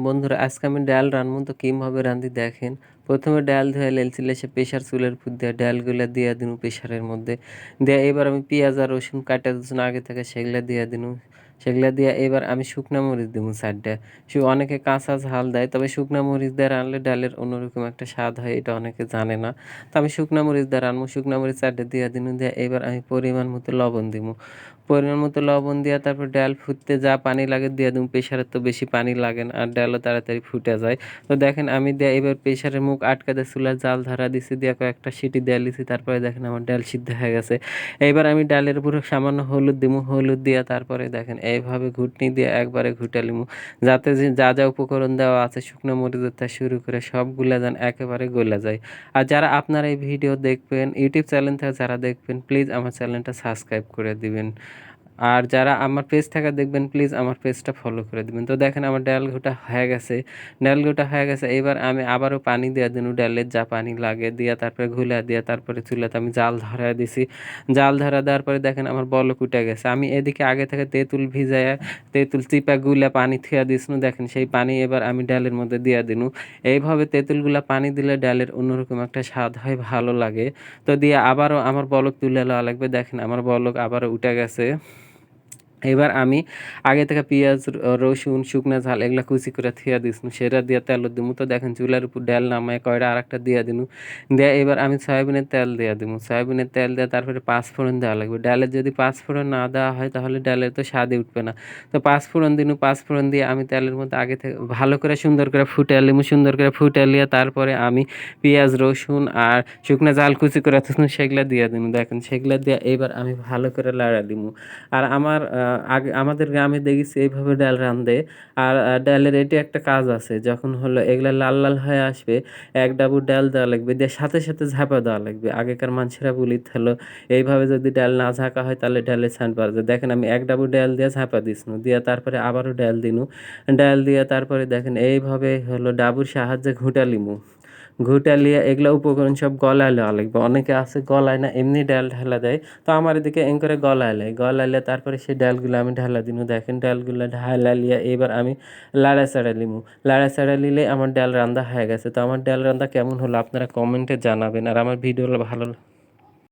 বন্ধুরা, আজকে আমি ডাল রানবো। তো কিভাবে রাঁধি দেখেন। প্রথমে ডাল ধুয়ে লেলছিলে সে প্রেশার চুলের উপর দিয়ে ডালগুলা দিয়ে দিন প্রেশারের মধ্যে দিয়ে এবার আমি পেঁয়াজ আর রসুন কাটা দিয়েছিলাম আগে থেকে সেগুলা দিয়ে দিন। সেগুলা দিয়ে এবার আমি শুকনা মরিচ দিব সাইডটা। অনেকে কাঁচা ঝাল দেয়, তবে শুকনা মরিচ দিয়ে রানলে ডালের অন্যরকম একটা স্বাদ হয়, এটা অনেকে জানে না। তো আমি শুকনা মরিচ দিয়ে রানবো। শুকনা মরিচ সাইডে দিয়ে দিন, দিয়ে এবার আমি পরিমাণ মতো লবণ দিব। পরিমাণ মতো লবণ দিয়া তারপর ডাল ফুটতে যা পানি লাগে দিয়ে দেবো। প্রেশারে তো বেশি পানি লাগে না আর ডালও তাড়াতাড়ি ফুটে যায়। তো দেখেন আমি দিয়ে এবার প্রেশারের মুখ আটকা দিয়ে চুলার জাল ধরা দিছি, দিয়ে কয়েকটা সিটি দিয়ে দিছি। তারপরে দেখেন আমার ডাল সিদ্ধ হয়ে গেছে। এইবার আমি ডালের উপরে সামান্য হলুদ দিব। হলুদ দিয়ে তারপরে দেখেন এইভাবে ঘুটনি দিয়ে একবারে ঘুটে নিবো, যাতে যে যা যা উপকরণ দেওয়া আছে শুকনো মরিচের থেকে শুরু করে সবগুলা যেন একেবারে গলে যায়। আর যারা আপনারা এই ভিডিও দেখবেন, ইউটিউব চ্যানেল থেকে যারা দেখবেন, প্লিজ আমার চ্যানেলটা সাবস্ক্রাইব করে দিবেন। আর যারা আমার পেজ থেকে দেখবেন, প্লিজ আমার পেজটা ফলো করে দিবেন। তো দেখেন আমার ডাল ঘোটা হয়ে গেছে। ডাল ঘোটা হয়ে গেছে, এবার আমি আবারও পানি দিয়ে দিন, ডালের যা পানি লাগে দিয়া তারপরে ঘুলা দিয়া তারপরে চুলাতে আমি জাল ধরায় দিছি। জাল ধরা দেওয়ার পরে দেখেন আমার বলক উঠে গেছে। আমি এদিকে আগে থেকে তেঁতুল ভিজায়া তেঁতুল চিপা গুলা পানি থুয়া দিছিনু। দেখেন সেই পানি এবার আমি ডালের মধ্যে দিয়া দিনু। এইভাবে তেঁতুলগুলা পানি দিলে ডালের অন্যরকম একটা স্বাদ হয়, ভালো লাগে। তো দিয়ে আবারও আমার বলক তুলে লওয়া লাগবে। দেখেন আমার বলক আবারও উঠে গেছে। এবার আমি আগে থেকে পেঁয়াজ, রসুন, শুকনা ঝাল এগুলা কুচি করে থিয়া দিছিনু, সেটা দিয়ে তেল দিমু। তো দেখেন চুলার উপর ডাল নামায় কয়টা আরেকটা দিয়া দিনু। দিয়ে এবার আমি সয়াবিনের তেল দিয়া দিমু। সয়াবিনের তেল দিয়ে তারপরে পাঁচফোড়ন দেওয়া লাগবে। ডালের যদি পাঁচফোড়ন না দেওয়া হয় তাহলে ডালের তো স্বাদই উঠবে না। তো পাঁচফোড়ন দিনু। পাঁচফোড়ন দিয়ে আমি তেলের মধ্যে আগে থেকে ভালো করে সুন্দর করে ফুটিয়ে লিমু। সুন্দর করে ফুটিয়ে লিয়ে তারপরে আমি পেঁয়াজ, রসুন আর শুকনা ঝাল কুচি করে থুসনু সেগুলা দিয়া দিমু। দেখেন সেগুলা দিয়ে এবার আমি ভালো করে লাড়া দিমু। আর আমার আগে আমাদের গ্রামে দেখেছি এইভাবে ডাল রান্ধে। আর ডালের এটি একটা কাজ আছে, যখন হলো এগুলা লাল লাল হয়ে আসবে, এক ডাবু ডাল দেওয়া লাগবে, দিয়ে সাথে সাথে ঝাঁপা দেওয়া লাগবে। আগেকার মানুষেরা বলিত হলো এইভাবে যদি ডাল না ঝাঁকা হয় তাহলে ডালের ছান পাওয়া যায়। দেখেন আমি এক ডাবু ডাল দিয়ে ঝাঁপা দিছিনু, দিয়ে তারপরে আবারও ডাল দিনু। ডাল দিয়ে তারপরে দেখেন এইভাবে হলো ডাবুর সাহায্যে ঘুটালিমু। ঘুটালিয়ে এগুলা উপকরণ সব গলায় লওয়া লাগবে। অনেকে আছে গলায় না, এমনি ডাল ঢালা দেয়। তো আমার এদিকে এং করে গলায় লাই। গলাইলে তারপরে সেই ডালগুলো আমি ঢালা দিনু। দেখেন ডালগুলো ঢালা লিয়া এবার আমি লাড়াচাড়া লিমু। লাড়াচাড়া লিলে আমার ডাল রান্না হয়ে গেছে। তো আমার ডাল রান্না কেমন হলো আপনারা কমেন্টে জানাবেন। আর আমার ভিডিওগুলো ভালো